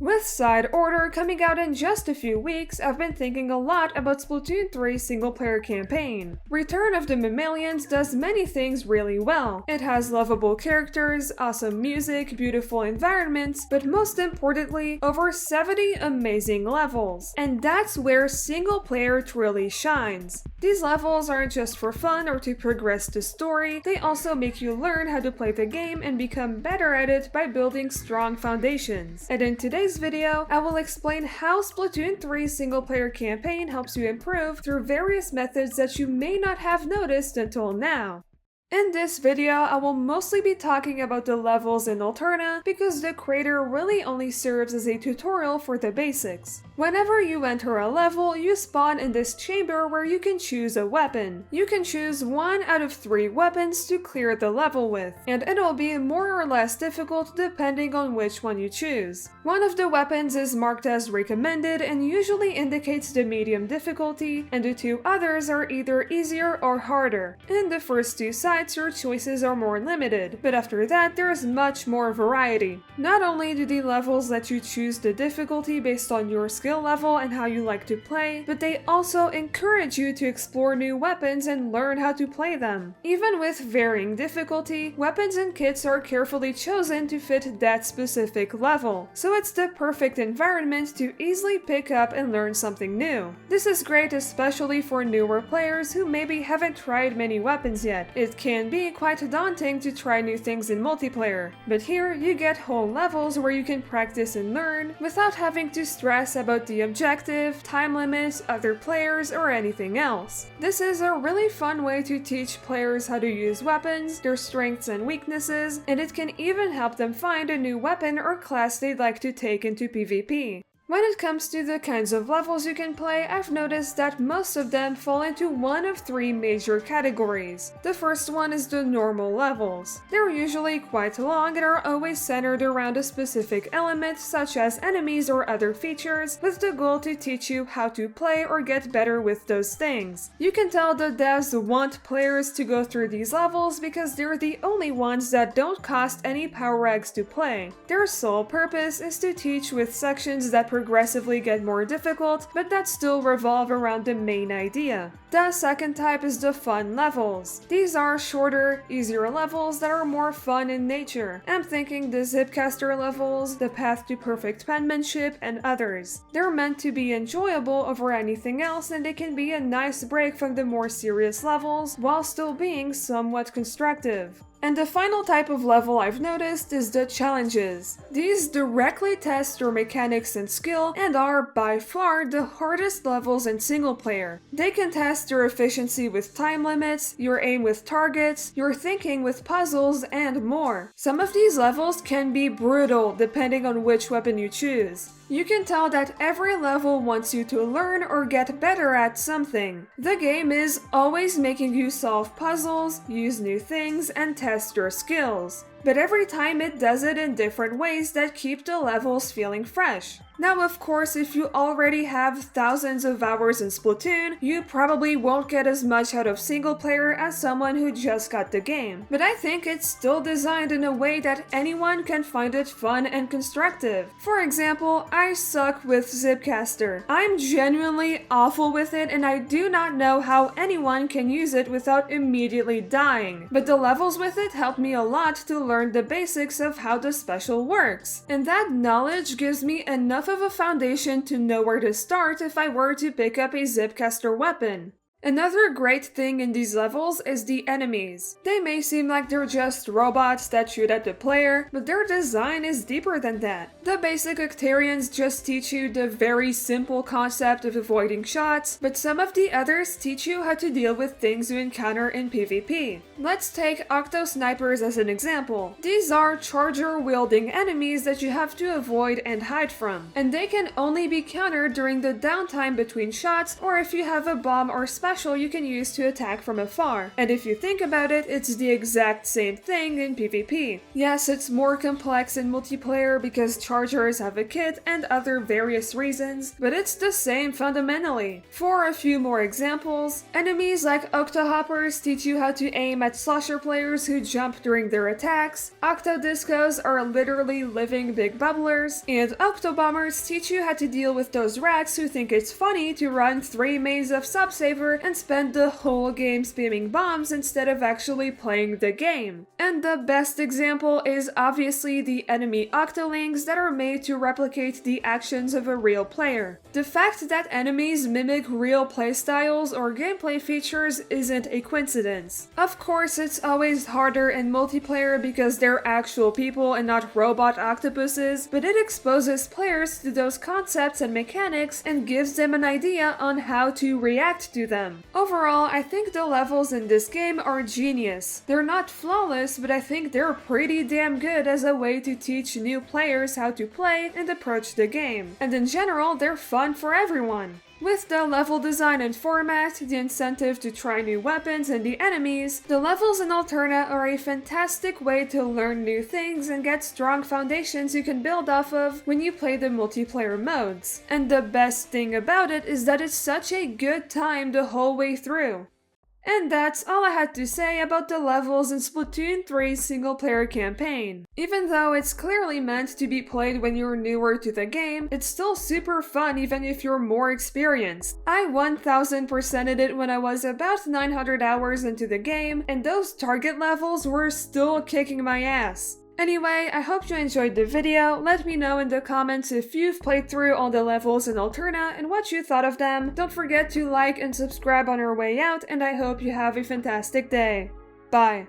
With Side Order coming out in just a few weeks, I've been thinking a lot about Splatoon 3's single-player campaign. Return of the Mammalians does many things really well. It has lovable characters, awesome music, beautiful environments, but most importantly, over 70 amazing levels. And that's where single-player truly shines. These levels aren't just for fun or to progress the story, they also make you learn how to play the game and become better at it by building strong foundations. And in today's video, I will explain how Splatoon 3's single-player campaign helps you improve through various methods that you may not have noticed until now. In this video, I will mostly be talking about the levels in Alterna because the crater really only serves as a tutorial for the basics. Whenever you enter a level, you spawn in this chamber where you can choose a weapon. You can choose 1 out of 3 weapons to clear the level with, and it'll be more or less difficult depending on which one you choose. One of the weapons is marked as recommended and usually indicates the medium difficulty, and the 2 others are either easier or harder. In the first 2 sites, your choices are more limited, but after that there is much more variety. Not only do the levels let you choose the difficulty based on your skill level and how you like to play, but they also encourage you to explore new weapons and learn how to play them. Even with varying difficulty, weapons and kits are carefully chosen to fit that specific level, so it's the perfect environment to easily pick up and learn something new. This is great especially for newer players who maybe haven't tried many weapons yet. It can be quite daunting to try new things in multiplayer, but here you get whole levels where you can practice and learn without having to stress about the objective, time limits, other players, or anything else. This is a really fun way to teach players how to use weapons, their strengths and weaknesses, and it can even help them find a new weapon or class they'd like to take into PvP. When it comes to the kinds of levels you can play, I've noticed that most of them fall into one of 3 major categories. The first one is the normal levels. They're usually quite long and are always centered around a specific element such as enemies or other features, with the goal to teach you how to play or get better with those things. You can tell the devs want players to go through these levels because they're the only ones that don't cost any power eggs to play. Their sole purpose is to teach with sections that progressively get more difficult, but that still revolve around the main idea. The second type is the fun levels. These are shorter, easier levels that are more fun in nature. I'm thinking the Zipcaster levels, the Path to Perfect Penmanship, and others. They're meant to be enjoyable over anything else, and they can be a nice break from the more serious levels while still being somewhat constructive. And the final type of level I've noticed is the challenges. These directly test your mechanics and skill and are by far the hardest levels in single player. They can test your efficiency with time limits, your aim with targets, your thinking with puzzles, and more. Some of these levels can be brutal depending on which weapon you choose. You can tell that every level wants you to learn or get better at something. The game is always making you solve puzzles, use new things, and test your skills. But every time it does it in different ways that keep the levels feeling fresh. Now, of course, if you already have thousands of hours in Splatoon, you probably won't get as much out of single player as someone who just got the game. But I think it's still designed in a way that anyone can find it fun and constructive. For example, I suck with Zipcaster. I'm genuinely awful with it and I do not know how anyone can use it without immediately dying. But the levels with it helped me a lot to learn the basics of how the special works. And that knowledge gives me enough of a foundation to know where to start if I were to pick up a Zipcaster weapon. Another great thing in these levels is the enemies. They may seem like they're just robots that shoot at the player, but their design is deeper than that. The basic Octarians just teach you the very simple concept of avoiding shots, but some of the others teach you how to deal with things you encounter in PvP. Let's take Octo Snipers as an example. These are charger-wielding enemies that you have to avoid and hide from, and they can only be countered during the downtime between shots or if you have a bomb or special special you can use to attack from afar. And if you think about it, it's the exact same thing in PvP. Yes, it's more complex in multiplayer because chargers have a kit and other various reasons, but it's the same fundamentally. For a few more examples, enemies like Octohoppers teach you how to aim at slosher players who jump during their attacks, Octodiscos are literally living big bubblers, and Octobombers teach you how to deal with those rats who think it's funny to run 3 maze of Subsaver and spend the whole game spamming bombs instead of actually playing the game. And the best example is obviously the enemy Octolings that are made to replicate the actions of a real player. The fact that enemies mimic real playstyles or gameplay features isn't a coincidence. Of course, it's always harder in multiplayer because they're actual people and not robot octopuses, but it exposes players to those concepts and mechanics and gives them an idea on how to react to them. Overall, I think the levels in this game are genius. They're not flawless, but I think they're pretty damn good as a way to teach new players how to play and approach the game. And in general, they're fun for everyone. With the level design and format, the incentive to try new weapons and the enemies, the levels in Alterna are a fantastic way to learn new things and get strong foundations you can build off of when you play the multiplayer modes. And the best thing about it is that it's such a good time the whole way through. And that's all I had to say about the levels in Splatoon 3's single-player campaign. Even though it's clearly meant to be played when you're newer to the game, it's still super fun even if you're more experienced. I 1000%ed it when I was about 900 hours into the game, and those target levels were still kicking my ass. Anyway, I hope you enjoyed the video. Let me know in the comments if you've played through all the levels in Alterna and what you thought of them. Don't forget to like and subscribe on your way out, and I hope you have a fantastic day. Bye.